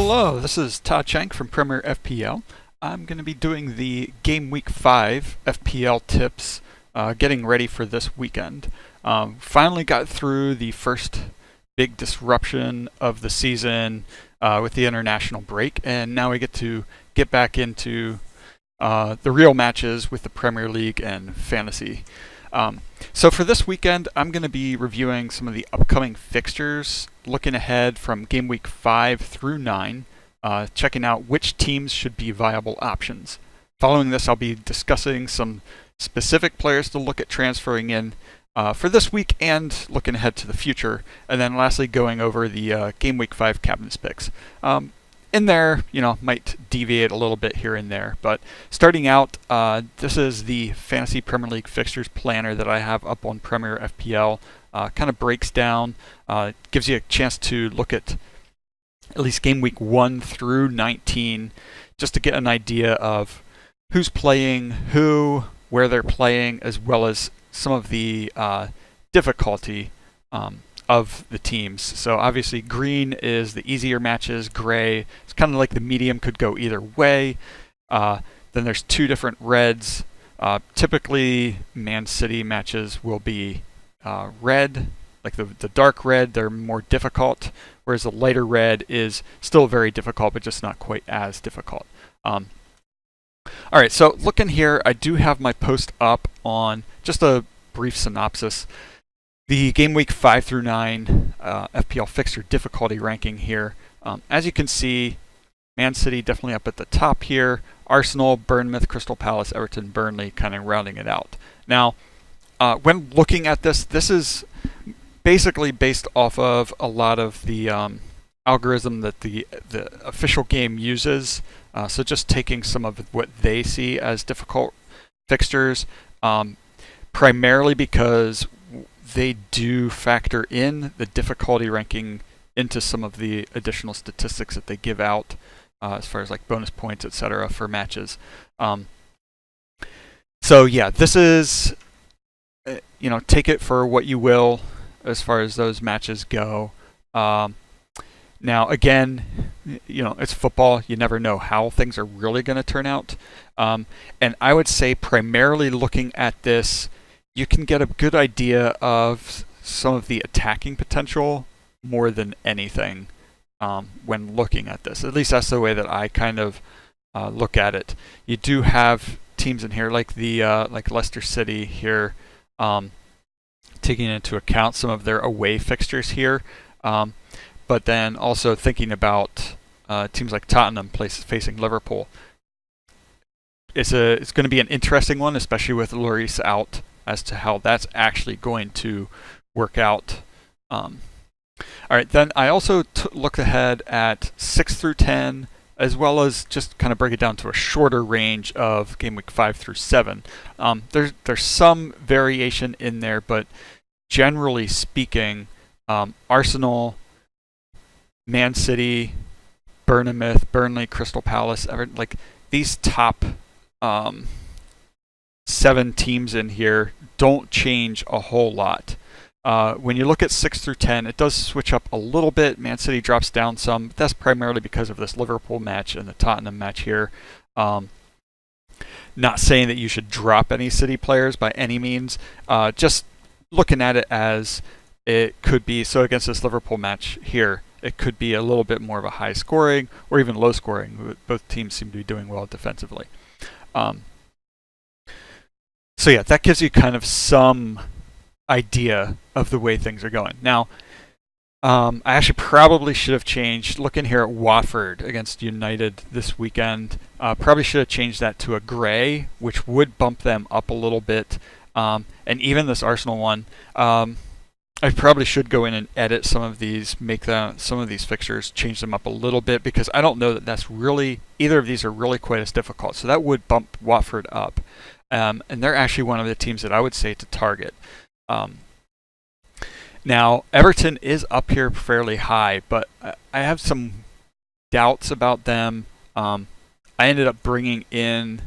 Hello, this is Todd Shank from Premier FPL. I'm going to be doing the Gameweek 5 FPL tips, getting ready for this weekend. Finally got through the first big disruption of the season with the international break, and now we get back into the real matches with the Premier League and fantasy. So for this weekend, I'm going to be reviewing some of the upcoming fixtures, looking ahead from Game Week 5 through 9, checking out which teams should be viable options. Following this, I'll be discussing some specific players to look at transferring in for this week and looking ahead to the future. And then lastly, going over the Game Week 5 captain's picks. In there, might deviate a little bit here and there. But starting out, this is the Fantasy Premier League Fixtures Planner that I have up on Premier FPL. Kind of breaks down, gives you a chance to look at least Game Week 1 through 19, just to get an idea of who's playing, where they're playing, as well as some of the difficulty of the teams. So obviously green is the easier matches, gray, it's kind of like the medium, could go either way. Then there's two different reds. Typically Man City matches will be red, like the dark red, they're more difficult, whereas the lighter red is still very difficult, but just not quite as difficult. Alright, so looking here, I do have my post up on just a brief synopsis. The Game Week 5 through 9 FPL fixture difficulty ranking here. As you can see, Man City definitely up at the top here. Arsenal, Bournemouth, Crystal Palace, Everton, Burnley kind of rounding it out. Now, when looking at this is basically based off of a lot of the algorithm that the official game uses. So just taking some of what they see as difficult fixtures, primarily because they do factor in the difficulty ranking into some of the additional statistics that they give out as far as like bonus points, etc. for matches. So yeah, this is, take it for what you will as far as those matches go. Now again, it's football. You never know how things are really going to turn out. And I would say primarily looking at this, you can get a good idea of some of the attacking potential more than anything when looking at this. At least that's the way that I kind of look at it. You do have teams in here like like Leicester City here, taking into account some of their away fixtures here, but then also thinking about teams like Tottenham facing Liverpool. It's going to be an interesting one, especially with Lloris out, as to how that's actually going to work out. All right, then I also looked ahead at 6 through 10, as well as just kind of break it down to a shorter range of Game Week 5 through 7. There's some variation in there, but generally speaking, Arsenal, Man City, Bournemouth, Burnley, Crystal Palace, Everton, like these top 7 teams in here don't change a whole lot. When you look at 6 through 10, it does switch up a little bit. Man City drops down some. But that's primarily because of this Liverpool match and the Tottenham match here. Not saying that you should drop any City players by any means. Just looking at it as it could be. So against this Liverpool match here, it could be a little bit more of a high scoring or even low scoring. Both teams seem to be doing well defensively. So yeah, that gives you kind of some idea of the way things are going. Now, I actually probably should have changed, looking here at Watford against United this weekend, probably should have changed that to a gray, which would bump them up a little bit. And even this Arsenal one, I probably should go in and edit some of these, some of these fixtures, change them up a little bit, because I don't know that that's really, either of these are really quite as difficult. So that would bump Watford up. And they're actually one of the teams that I would say to target. Now, Everton is up here fairly high, but I have some doubts about them. I ended up bringing in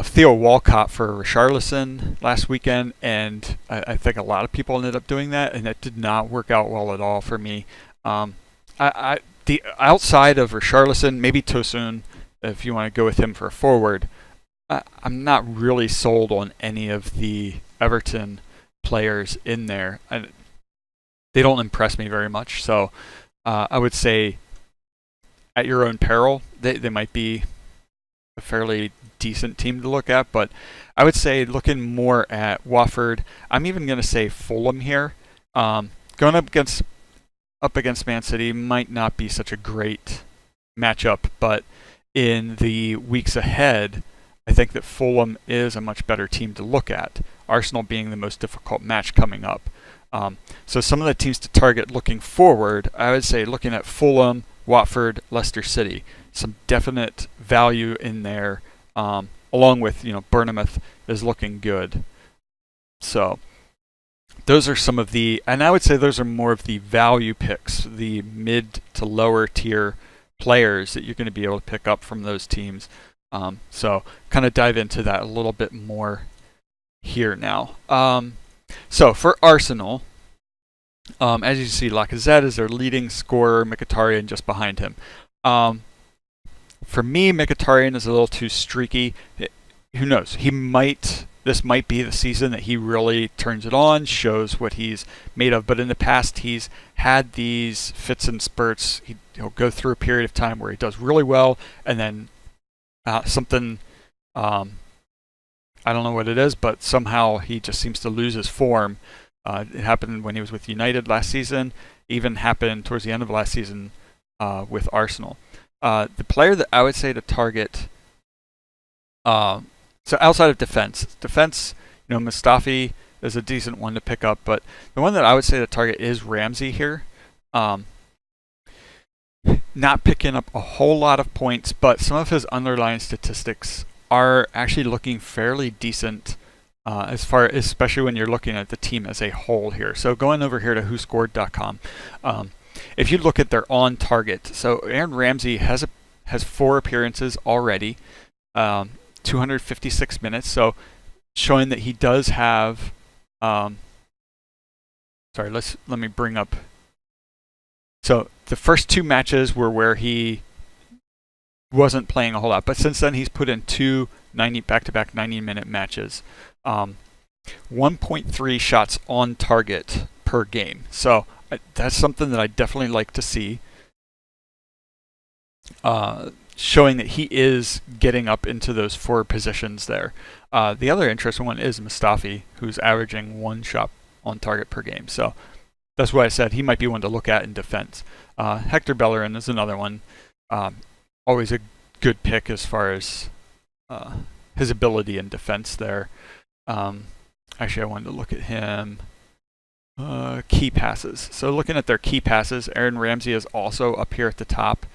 Theo Walcott for Richarlison last weekend, and I think a lot of people ended up doing that, and it did not work out well at all for me. the outside of Richarlison, maybe Tosun, if you want to go with him for a forward, I'm not really sold on any of the Everton players in there. They don't impress me very much. So I would say at your own peril, they might be a fairly decent team to look at. But I would say looking more at Watford, I'm even going to say Fulham here. Going up against Man City might not be such a great matchup, but in the weeks ahead, I think that Fulham is a much better team to look at, Arsenal being the most difficult match coming up. So some of the teams to target looking forward, I would say looking at Fulham, Watford, Leicester City, some definite value in there, along with, Bournemouth is looking good. So those are some of the, and I would say those are more of the value picks, the mid to lower tier players that you're going to be able to pick up from those teams. So kind of dive into that a little bit more here now. So for Arsenal, as you see, Lacazette is their leading scorer, Mkhitaryan just behind him. For me, Mkhitaryan is a little too streaky. Who knows? This might be the season that he really turns it on, shows what he's made of. But in the past, he's had these fits and spurts. He'll go through a period of time where he does really well, and then something, I don't know what it is, but somehow he just seems to lose his form. It happened when he was with United last season. Even happened towards the end of last season with Arsenal. The player that I would say to target, so outside of defense, Mustafi is a decent one to pick up, but the one that I would say to target is Ramsey here. Not picking up a whole lot of points, but some of his underlying statistics are actually looking fairly decent, especially when you're looking at the team as a whole here. So going over here to whoscored.com, if you look at their on target, so Aaron Ramsey has 4 appearances already, 256 minutes, so showing that he does have. Let me bring up. So the first 2 matches were where he wasn't playing a whole lot, but since then he's put in 2 back-to-back 90-minute matches. 1.3 shots on target per game. So that's something that I definitely like to see, showing that he is getting up into those forward positions there. The other interesting one is Mustafi, who's averaging 1 shot on target per game. So that's why I said he might be one to look at in defense. Hector Bellerin is another one. Always a good pick as far as his ability in defense there. Actually, I wanted to look at him. Key passes. So looking at their key passes, Aaron Ramsey is also up here at the top.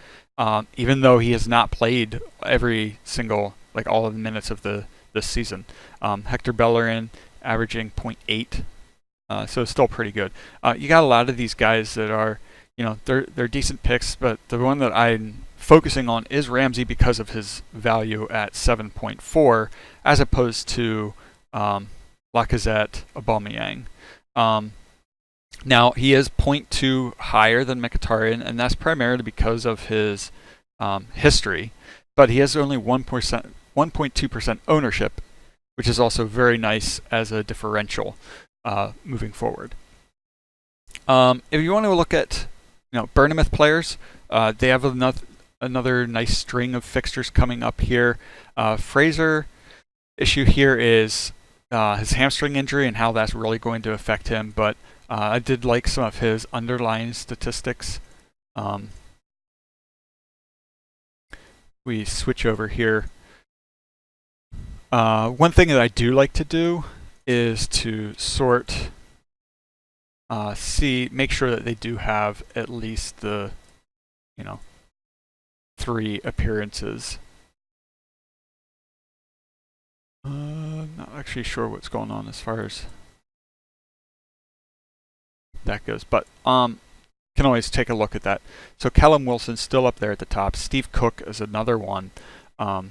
Even though he has not played every single, all of the minutes of this season. Hector Bellerin averaging 0.8. So it's still pretty good. You got a lot of these guys that are, they're decent picks, but the one that I'm focusing on is Ramsey because of his value at 7.4, as opposed to Lacazette, Aubameyang. Now, he is 0.2 higher than Mkhitaryan, and that's primarily because of his history, but he has only 1.2% ownership, which is also very nice as a differential moving forward. If you want to look at Bournemouth players, they have another nice string of fixtures coming up here. Fraser, issue here is his hamstring injury and how that's really going to affect him, but I did like some of his underlying statistics. We switch over here. One thing that I do like to do is to sort, make sure that they do have at least the, 3 appearances. Not actually sure what's going on as far as that goes, but can always take a look at that. So Callum Wilson's still up there at the top. Steve Cook is another one that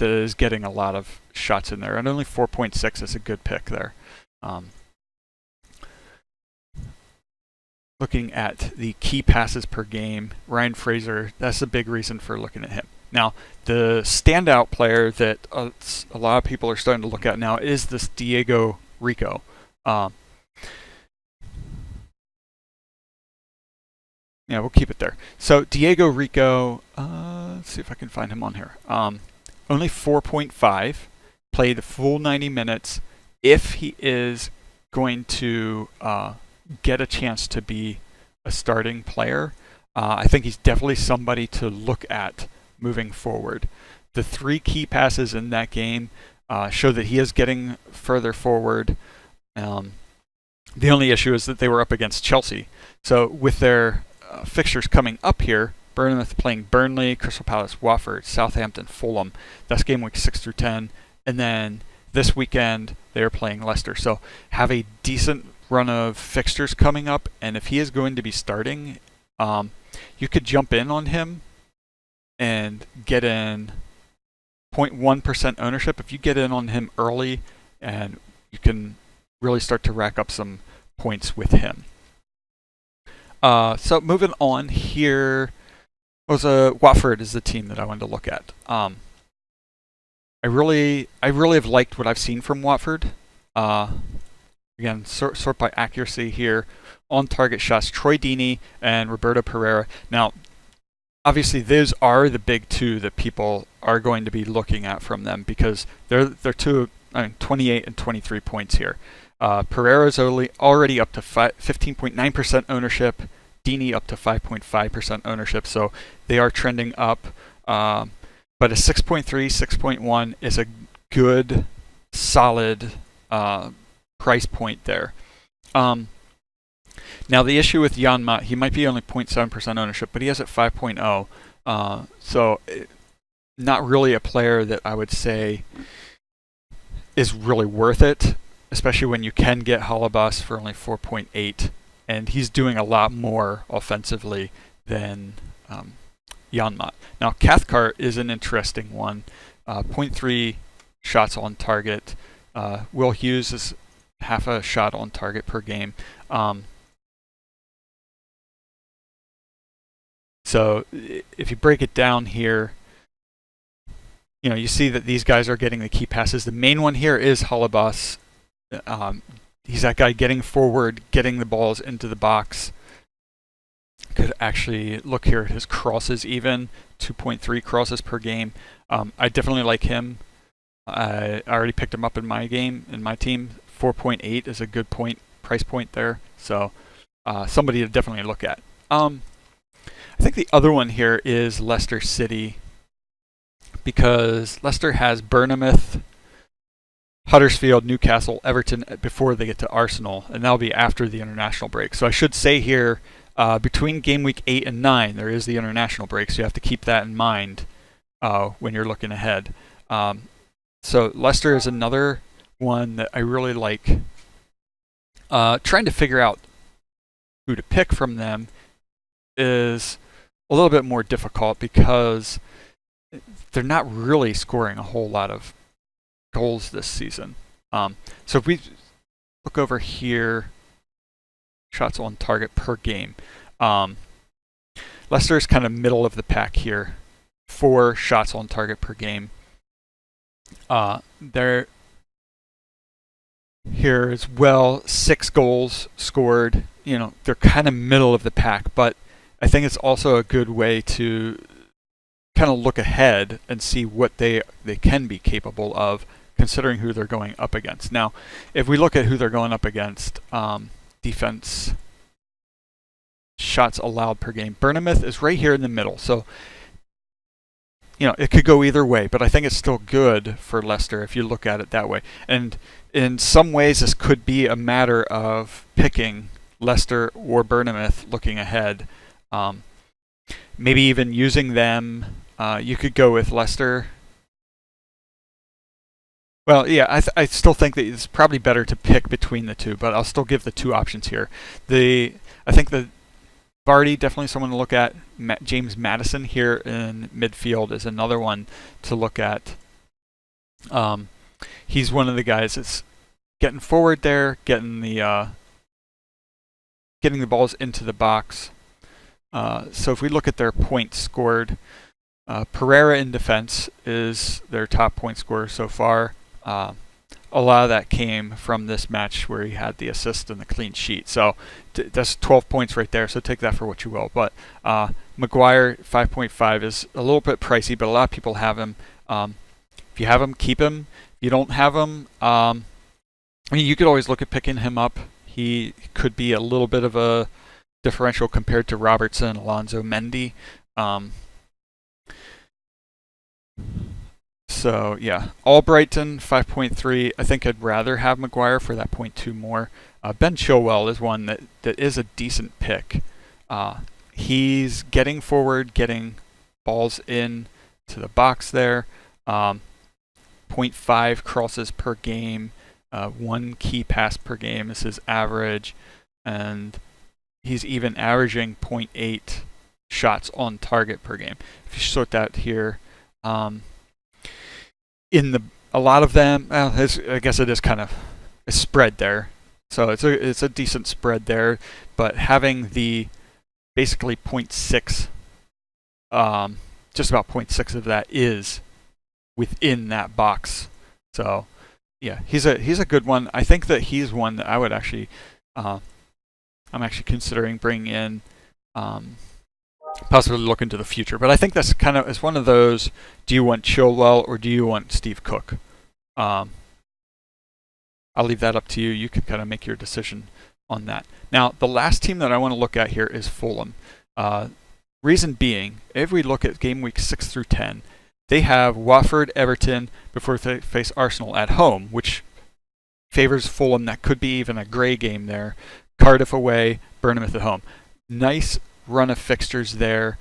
is getting a lot of shots in there, and only 4.6 is a good pick there. looking at the key passes per game, Ryan Fraser, that's a big reason for looking at him. Now, the standout player that a lot of people are starting to look at now is this Diego Rico. Yeah, we'll keep it there. So Diego Rico, let's see if I can find him on here. Only 4.5, played a full 90 minutes. If he is going to get a chance to be a starting player, I think he's definitely somebody to look at moving forward. The 3 key passes in that game show that he is getting further forward. The only issue is that they were up against Chelsea. So with their fixtures coming up here, Bournemouth playing Burnley, Crystal Palace, Watford, Southampton, Fulham. That's game week 6 through 10. And then this weekend, they are playing Leicester. So have a decent run of fixtures coming up. And if he is going to be starting, you could jump in on him and get in 0.1% ownership. If you get in on him early, and you can really start to rack up some points with him. So moving on here, Watford is the team that I wanted to look at. I really have liked what I've seen from Watford. Again, sort by accuracy here. On target shots, Troy Deeney and Roberto Pereira. Now, obviously, those are the big 2 that people are going to be looking at from them, because they're 28 and 23 points here. Pereira's already up to 15.9% ownership. Deeney up to 5.5% ownership, so they are trending up. But a 6.3, 6.1 is a good, solid price point there. Now the issue with Janmaat, he might be only 0.7% ownership, but he has it 5.0. So not really a player that I would say is really worth it, especially when you can get Holebas for only 4.8. And he's doing a lot more offensively than Janmaat. Now, Cathcart is an interesting one. 0.3 shots on target. Will Hughes is half a shot on target per game. So if you break it down here, you see that these guys are getting the key passes. The main one here is Holebas. He's that guy getting forward, getting the balls into the box. Could actually look here at his crosses even, 2.3 crosses per game. I definitely like him. I already picked him up in my team. 4.8 is a good price point there. So somebody to definitely look at. I think the other one here is Leicester City, because Leicester has Bournemouth, Huddersfield, Newcastle, Everton before they get to Arsenal, and that'll be after the international break. So I should say here, between game week 8 and 9, there is the international break, so you have to keep that in mind when you're looking ahead. So Leicester is another one that I really like. Trying to figure out who to pick from them is a little bit more difficult, because they're not really scoring a whole lot of goals this season. So if we look over here, shots on target per game. Leicester is kind of middle of the pack here. 4 shots on target per game. They're here as well, 6 goals scored. They're kind of middle of the pack, but I think it's also a good way to kind of look ahead and see what they can be capable of, considering who they're going up against. Now, if we look at who they're going up against, defense, shots allowed per game, Bournemouth is right here in the middle. So, it could go either way, but I think it's still good for Leicester if you look at it that way. And in some ways, this could be a matter of picking Leicester or Bournemouth looking ahead. Maybe even using them. You could go with Leicester. Well, yeah, I still think that it's probably better to pick between the two, but I'll still give the 2 options here. I think that Vardy, definitely someone to look at. James Maddison here in midfield is another one to look at. He's one of the guys that's getting forward there, getting getting the balls into the box. So if we look at their points scored, Pereira in defense is their top point scorer so far. A lot of that came from this match where he had the assist and the clean sheet. So that's 12 points right there, so take that for what you will. But Maguire, 5.5 is a little bit pricey, but a lot of people have him. If you have him, keep him. If you don't have him, I mean, you could always look at picking him up. He could be a little bit of a differential compared to Robertson, Alonso, Mendy. So yeah, Albrighton 5.3. I think I'd rather have Maguire for that 0.2 more. Ben Chilwell is one that is a decent pick. He's getting forward, getting balls in to the box there. 0.5 crosses per game. 1 key pass per game is his average, and he's even averaging 0.8 shots on target per game. If you sort that here, in a lot of them, I guess it is kind of a spread there, so it's a decent spread there. But having the basically 0.6, just about 0.6 of that is within that box. So yeah, he's a good one. I think that he's one that I would actually, I'm actually considering bringing in, possibly look into the future. But I think that's kind of, it's one of those, do you want Chilwell or do you want Steve Cook? I'll leave that up to you. You can kind of make your decision on that. Now, the last team that I want to look at here is Fulham. Reason being, if we look at game week 6 through 10, they have Watford, Everton before they face Arsenal at home, which favors Fulham. That could be even a grey game there. Cardiff away, Bournemouth at home. Nice run of fixtures there.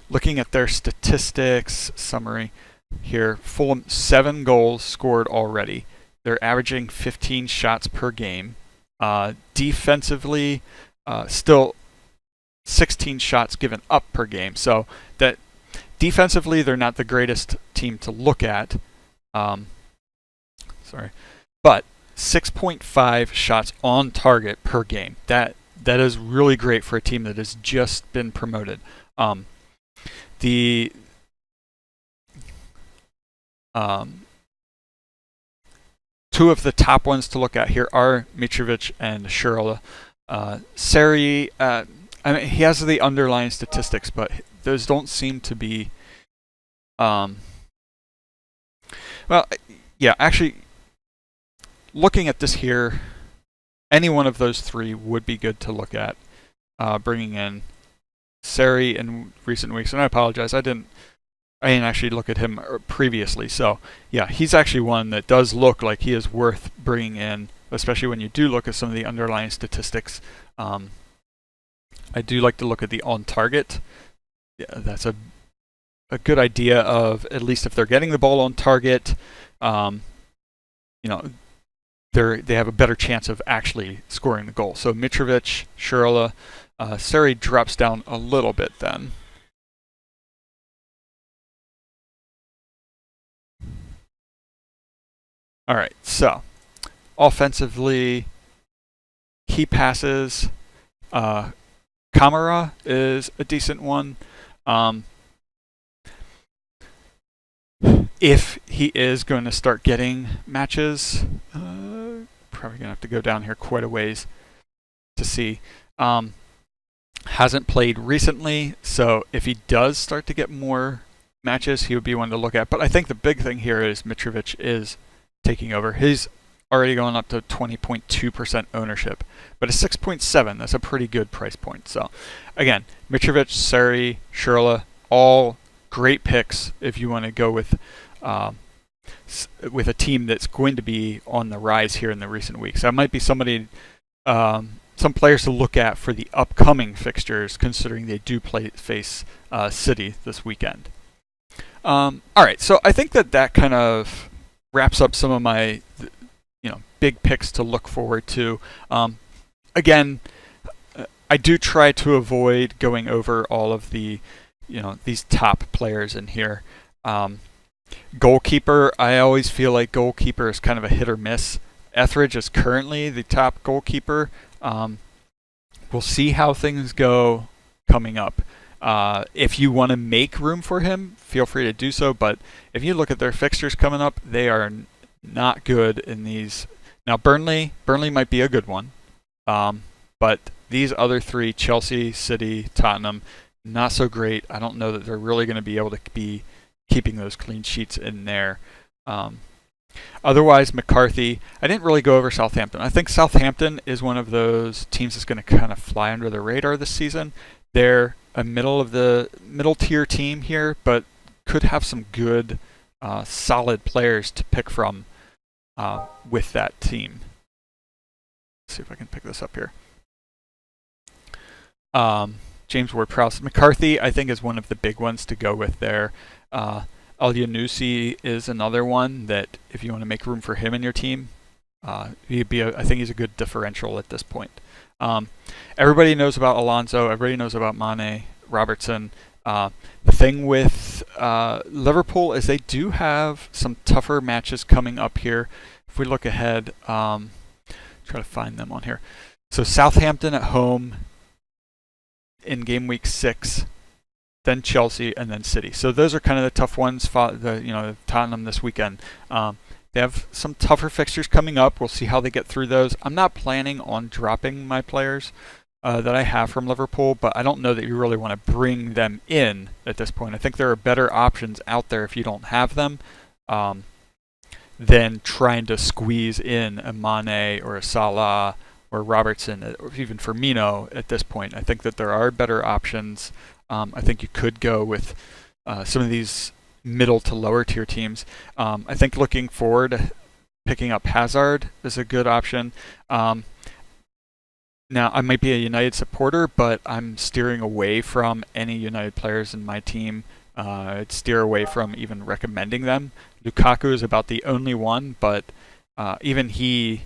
Looking at their statistics summary here, Fulham 7 goals scored already. They're averaging 15 shots per game. Defensively, still 16 shots given up per game. So that defensively, they're not the greatest team to look at. But 6.5 shots on target per game. That is really great for a team that has just been promoted. The two of the top ones to look at here are Mitrovic and Schürrle. Seri, I mean, he has the underlying statistics, but those don't seem to be. Well, yeah, actually, looking at this here, any one of those three would be good to look at. Bringing in Seri in recent weeks, and I apologize, I didn't actually look at him previously. So yeah, he's actually one that does look like he is worth bringing in, especially when you do look at some of the underlying statistics. I do like to look at the on target. Yeah, that's a good idea of, at least if they're getting the ball on target, you know, they have a better chance of actually scoring the goal. So Mitrovic, Schürrle, Seri drops down a little bit then. All right, so offensively, key passes, Kamara is a decent one. If he is going to start getting matches, probably going to have to go down here quite a ways to see. Hasn't played recently, so if he does start to get more matches, he would be one to look at. But I think the big thing here is Mitrovic is taking over. He's already going up to 20.2% ownership, but a 6.7, that's a pretty good price point. So again, Mitrovic, Seri, Schürrle, all great picks if you want to go with a team that's going to be on the rise here in the recent weeks. That might be somebody, some players to look at for the upcoming fixtures, considering they do face City this weekend. All right, so I think that kind of wraps up some of my, big picks to look forward to. Again, I do try to avoid going over all of the, these top players in here. Goalkeeper, I always feel like goalkeeper is kind of a hit or miss. Etheridge is currently the top goalkeeper. we'll see how things go coming up. If you want to make room for him, feel free to do so. But if you look at their fixtures coming up, they are not good in these. Now, Burnley might be a good one. But these other three, Chelsea, City, Tottenham, not so great. I don't know that they're really going to be able to be keeping those clean sheets in there. Otherwise, McCarthy, I didn't really go over Southampton. I think Southampton is one of those teams that's going to kind of fly under the radar this season. They're a middle tier team here, but could have some good, solid players to pick from with that team. Let's see if I can pick this up here. James Ward-Prowse. McCarthy, I think, is one of the big ones to go with there. Al-Yunusi is another one that if you want to make room for him in your team, I think he's a good differential at this point. Everybody knows about Alonso. Everybody knows about Mane, Robertson. The thing with Liverpool is they do have some tougher matches coming up here. If we look ahead, try to find them on here. So Southampton at home in game week 6, then Chelsea, and then City. So those are kind of the tough ones. Tottenham this weekend. They have some tougher fixtures coming up. We'll see how they get through those. I'm not planning on dropping my players that I have from Liverpool, but I don't know that you really want to bring them in at this point. I think there are better options out there if you don't have them than trying to squeeze in a Mane or a Salah or Robertson or even Firmino at this point. I think that there are better options. I think you could go with some of these middle to lower tier teams. I think looking forward, picking up Hazard is a good option. Now, I might be a United supporter, but I'm steering away from any United players in my team. I'd steer away from even recommending them. Lukaku is about the only one, but even he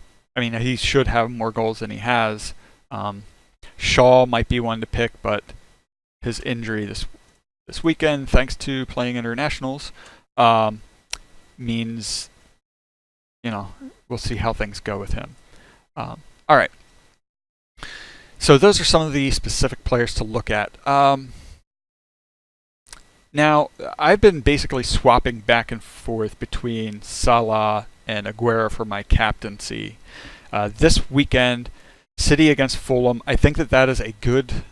should have more goals than he has. Shaw might be one to pick, but his injury this weekend, thanks to playing internationals, means, we'll see how things go with him. All right. So those are some of the specific players to look at. Now, I've been basically swapping back and forth between Salah and Aguero for my captaincy. This weekend, City against Fulham, I think that is a good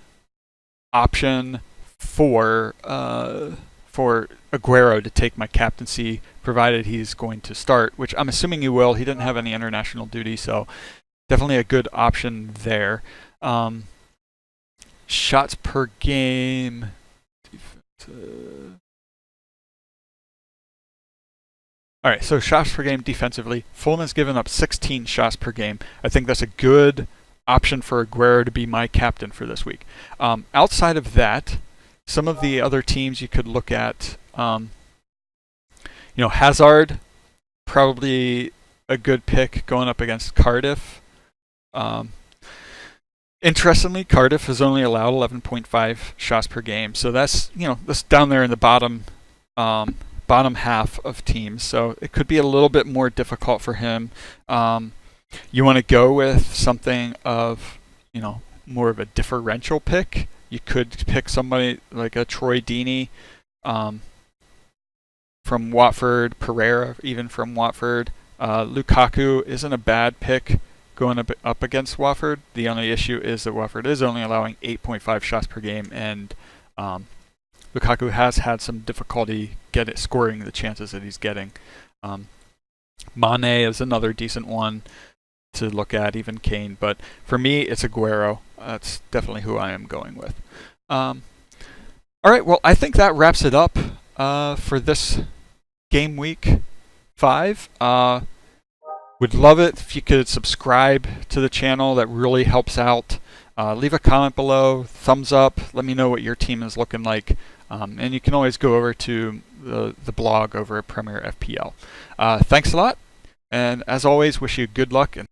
option for Aguero to take my captaincy, provided he's going to start, which I'm assuming he will. He didn't have any international duty, so definitely a good option there. Shots per game. All right, so shots per game defensively. Fulham has given up 16 shots per game. I think that's a good option for Aguero to be my captain for this week. Outside of that, some of the other teams you could look at, Hazard, probably a good pick going up against Cardiff. Interestingly, Cardiff has only allowed 11.5 shots per game, so that's down there in the bottom half of teams. So it could be a little bit more difficult for him. You want to go with something of more of a differential pick. You could pick somebody like a Troy Deeney from Watford, Pereira even from Watford. Lukaku isn't a bad pick going up against Watford. The only issue is that Watford is only allowing 8.5 shots per game, and Lukaku has had some difficulty scoring the chances that he's getting. Mane is another decent one to look at, even Kane. But for me, it's Aguero. That's definitely who I am going with. All right, well, I think that wraps it up for this game week 5. Would love it if you could subscribe to the channel. That really helps out. Leave a comment below, thumbs up. Let me know what your team is looking like. And you can always go over to the blog over at Premier FPL. Thanks a lot. And as always, wish you good luck. And